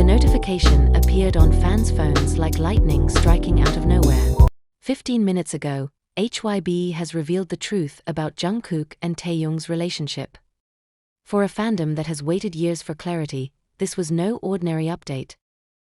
notification appeared on fans' phones like lightning striking out of nowhere. 15 minutes ago, HYBE has revealed the truth about Jungkook and Taehyung's relationship. For a fandom that has waited years for clarity, this was no ordinary update.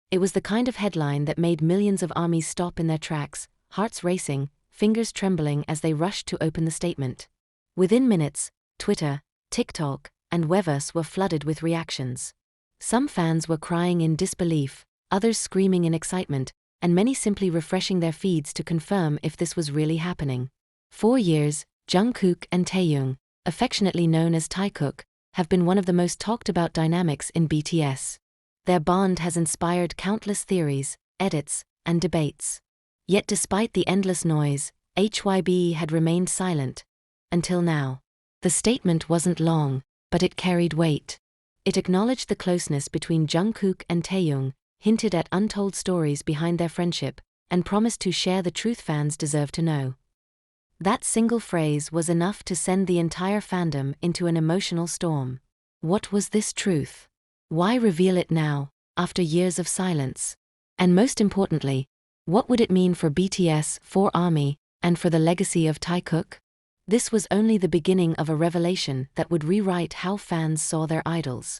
It was the kind of headline that made millions of ARMYs stop in their tracks, hearts racing, fingers trembling as they rushed to open the statement. Within minutes, Twitter, TikTok, and Weverse were flooded with reactions. Some fans were crying in disbelief, others screaming in excitement, and many simply refreshing their feeds to confirm if this was really happening. For years, Jungkook and Taehyung, affectionately known as Taekook, have been one of the most talked about dynamics in BTS. Their bond has inspired countless theories, edits, and debates. Yet despite the endless noise, HYBE had remained silent. Until now. The statement wasn't long, but it carried weight. It acknowledged the closeness between Jungkook and Taehyung, hinted at untold stories behind their friendship, and promised to share the truth fans deserve to know. That single phrase was enough to send the entire fandom into an emotional storm. What was this truth? Why reveal it now, after years of silence? And most importantly, what would it mean for BTS, for ARMY, and for the legacy of Taekook? This was only the beginning of a revelation that would rewrite how fans saw their idols.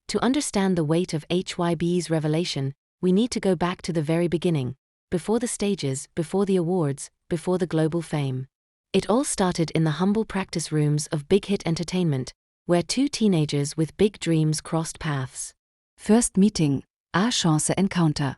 To understand the weight of HYBE's revelation, we need to go back to the very beginning, before the stages, before the awards, before the global fame. It all started in the humble practice rooms of Big Hit Entertainment, where two teenagers with big dreams crossed paths. First meeting, A Chance Encounter.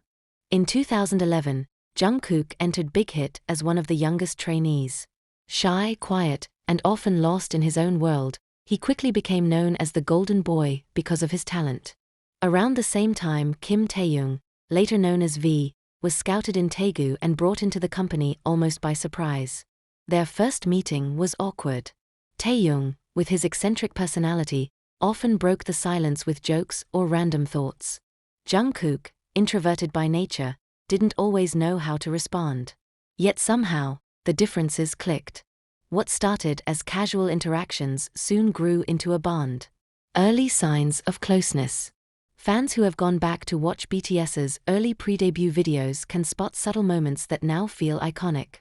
In 2011, Jungkook entered Big Hit as one of the youngest trainees. Shy, quiet, and often lost in his own world, he quickly became known as the Golden Boy because of his talent. Around the same time, Kim Taehyung, later known as V, was scouted in Daegu and brought into the company almost by surprise. Their first meeting was awkward. Taehyung, with his eccentric personality, often broke the silence with jokes or random thoughts. Jungkook, introverted by nature, didn't always know how to respond. Yet somehow, the differences clicked. What started as casual interactions soon grew into a bond. Early signs of closeness. Fans who have gone back to watch BTS's early pre-debut videos can spot subtle moments that now feel iconic.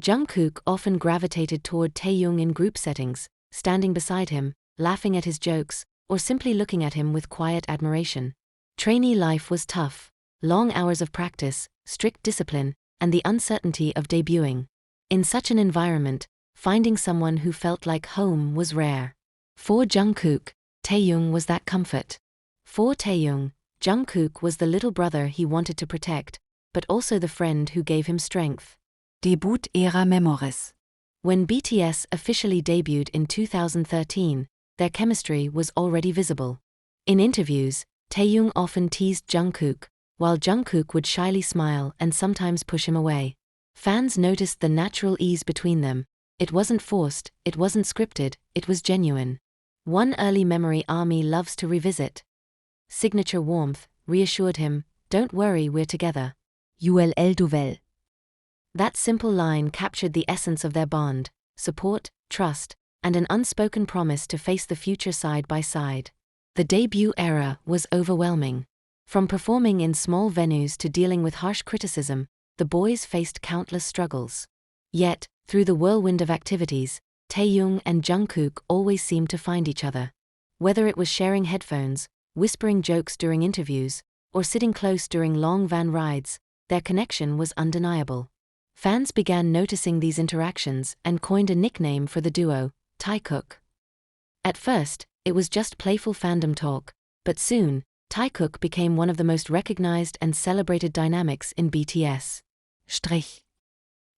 Jungkook often gravitated toward Taehyung in group settings, standing beside him, laughing at his jokes, or simply looking at him with quiet admiration. Trainee life was tough. Long hours of practice, strict discipline, and the uncertainty of debuting. In such an environment, finding someone who felt like home was rare. For Jungkook, Taehyung was that comfort. For Taehyung, Jungkook was the little brother he wanted to protect, but also the friend who gave him strength. Debut-Ära Memories. When BTS officially debuted in 2013, their chemistry was already visible. In interviews, Taehyung often teased Jungkook, while Jungkook would shyly smile and sometimes push him away. Fans noticed the natural ease between them. It wasn't forced, it wasn't scripted, it was genuine. One early memory ARMY loves to revisit. Signature warmth reassured him, "Don't worry, we're together." ULL Duvel. That simple line captured the essence of their bond: support, trust, and an unspoken promise to face the future side by side. The debut era was overwhelming. From performing in small venues to dealing with harsh criticism, the boys faced countless struggles. Yet, through the whirlwind of activities, Taehyung and Jungkook always seemed to find each other. Whether it was sharing headphones, whispering jokes during interviews, or sitting close during long van rides, their connection was undeniable. Fans began noticing these interactions and coined a nickname for the duo, Taekook. At first, it was just playful fandom talk, but soon, Taekook became one of the most recognized and celebrated dynamics in BTS. Strich.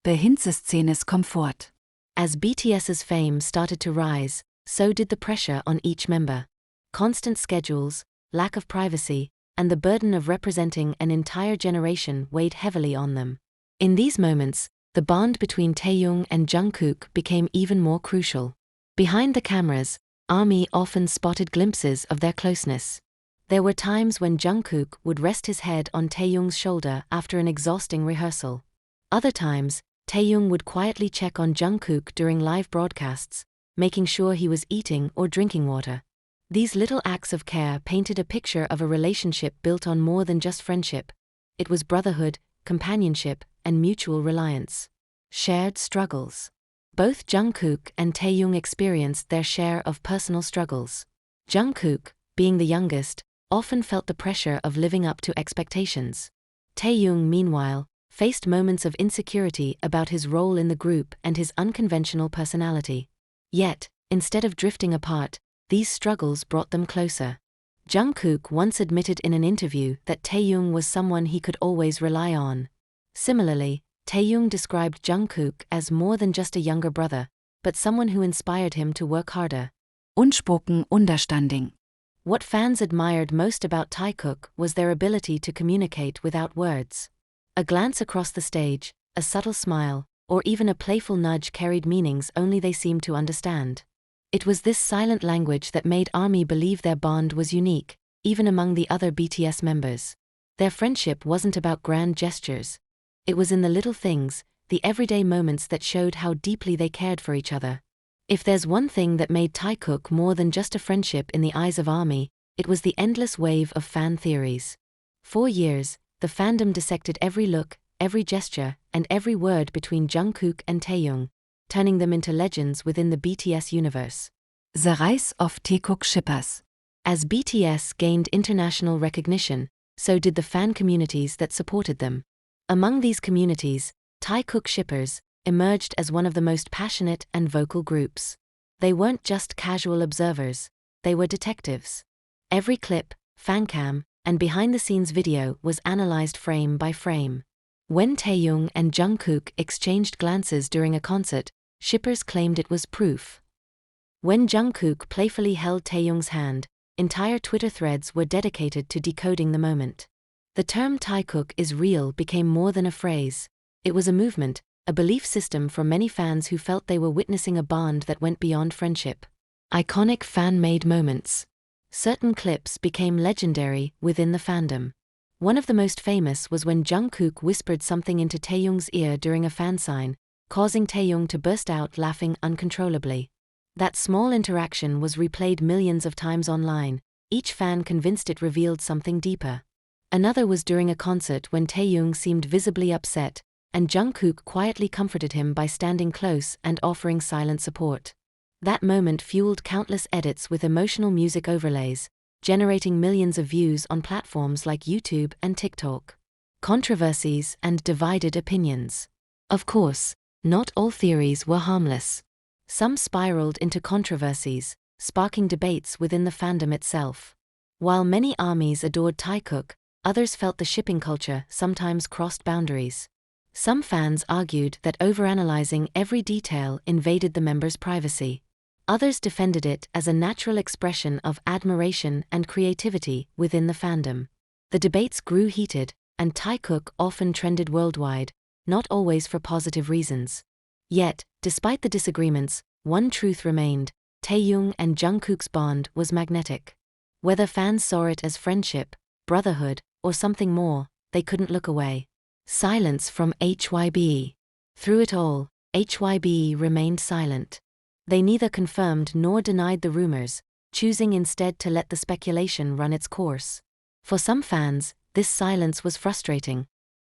Behinsescenes Komfort. As BTS's fame started to rise, so did the pressure on each member. Constant schedules, lack of privacy, and the burden of representing an entire generation weighed heavily on them. In these moments, the bond between Taehyung and Jungkook became even more crucial. Behind the cameras, ARMY often spotted glimpses of their closeness. There were times when Jungkook would rest his head on Taehyung's shoulder after an exhausting rehearsal. Other times, Taehyung would quietly check on Jungkook during live broadcasts, making sure he was eating or drinking water. These little acts of care painted a picture of a relationship built on more than just friendship. It was brotherhood, companionship, and mutual reliance. Shared struggles. Both Jungkook and Taehyung experienced their share of personal struggles. Jungkook, being the youngest, often felt the pressure of living up to expectations. Taehyung, meanwhile, faced moments of insecurity about his role in the group and his unconventional personality. Yet, instead of drifting apart, these struggles brought them closer. Jungkook once admitted in an interview that Taehyung was someone he could always rely on. Similarly, Taehyung described Jungkook as more than just a younger brother, but someone who inspired him to work harder. Unspoken understanding. What fans admired most about Taekook was their ability to communicate without words. A glance across the stage, a subtle smile, or even a playful nudge carried meanings only they seemed to understand. It was this silent language that made ARMY believe their bond was unique, even among the other BTS members. Their friendship wasn't about grand gestures. It was in the little things, the everyday moments that showed how deeply they cared for each other. If there's one thing that made Taekook more than just a friendship in the eyes of ARMY, it was the endless wave of fan theories. For years, the fandom dissected every look, every gesture, and every word between Jungkook and Taehyung, turning them into legends within the BTS universe. The rise of Taekook shippers. As BTS gained international recognition, so did the fan communities that supported them. Among these communities, Taekook shippers emerged as one of the most passionate and vocal groups. They weren't just casual observers, they were detectives. Every clip, fancam, and behind-the-scenes video was analyzed frame by frame. When Taehyung and Jungkook exchanged glances during a concert, shippers claimed it was proof. When Jungkook playfully held Taehyung's hand, entire Twitter threads were dedicated to decoding the moment. The term Taekook is real became more than a phrase. It was a movement, a belief system for many fans who felt they were witnessing a bond that went beyond friendship. Iconic fan-made moments. Certain clips became legendary within the fandom. One of the most famous was when Jungkook whispered something into Taehyung's ear during a fan sign, causing Taehyung to burst out laughing uncontrollably. That small interaction was replayed millions of times online, each fan convinced it revealed something deeper. Another was during a concert when Taehyung seemed visibly upset, and Jungkook quietly comforted him by standing close and offering silent support. That moment fueled countless edits with emotional music overlays, generating millions of views on platforms like YouTube and TikTok. Controversies and divided opinions. Of course, not all theories were harmless. Some spiraled into controversies, sparking debates within the fandom itself. While many ARMYs adored Taekook, others felt the shipping culture sometimes crossed boundaries. Some fans argued that overanalyzing every detail invaded the members' privacy. Others defended it as a natural expression of admiration and creativity within the fandom. The debates grew heated, and Taekook often trended worldwide, not always for positive reasons. Yet, despite the disagreements, one truth remained: Taehyung and Jungkook's bond was magnetic. Whether fans saw it as friendship, brotherhood, or something more, they couldn't look away. Silence from HYBE. Through it all, HYBE remained silent. They neither confirmed nor denied the rumors, choosing instead to let the speculation run its course. For some fans, this silence was frustrating.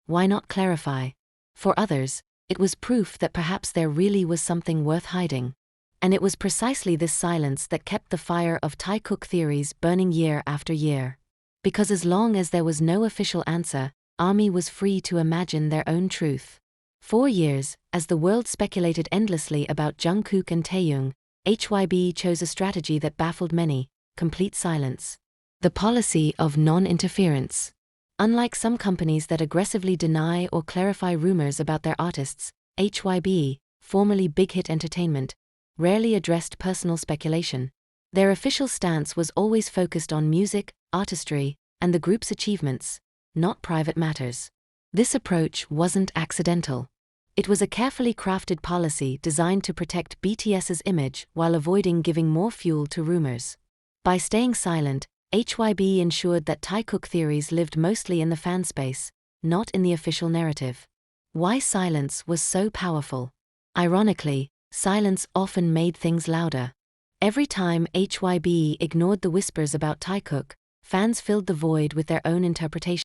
Why not clarify? For others, it was proof that perhaps there really was something worth hiding. And it was precisely this silence that kept the fire of Taekook theories burning year after year. Because as long as there was no official answer, ARMY was free to imagine their own truth. For years, as the world speculated endlessly about Jungkook and Taehyung, HYBE chose a strategy that baffled many: complete silence. The policy of non-interference. Unlike some companies that aggressively deny or clarify rumors about their artists, HYBE, formerly Big Hit Entertainment, rarely addressed personal speculation. Their official stance was always focused on music, artistry, and the group's achievements, not private matters. This approach wasn't accidental. It was a carefully crafted policy designed to protect BTS's image while avoiding giving more fuel to rumors. By staying silent, HYBE ensured that Taekook theories lived mostly in the fan space, not in the official narrative. Why silence was so powerful? Ironically, silence often made things louder. Every time HYBE ignored the whispers about Taekook, fans filled the void with their own interpretation.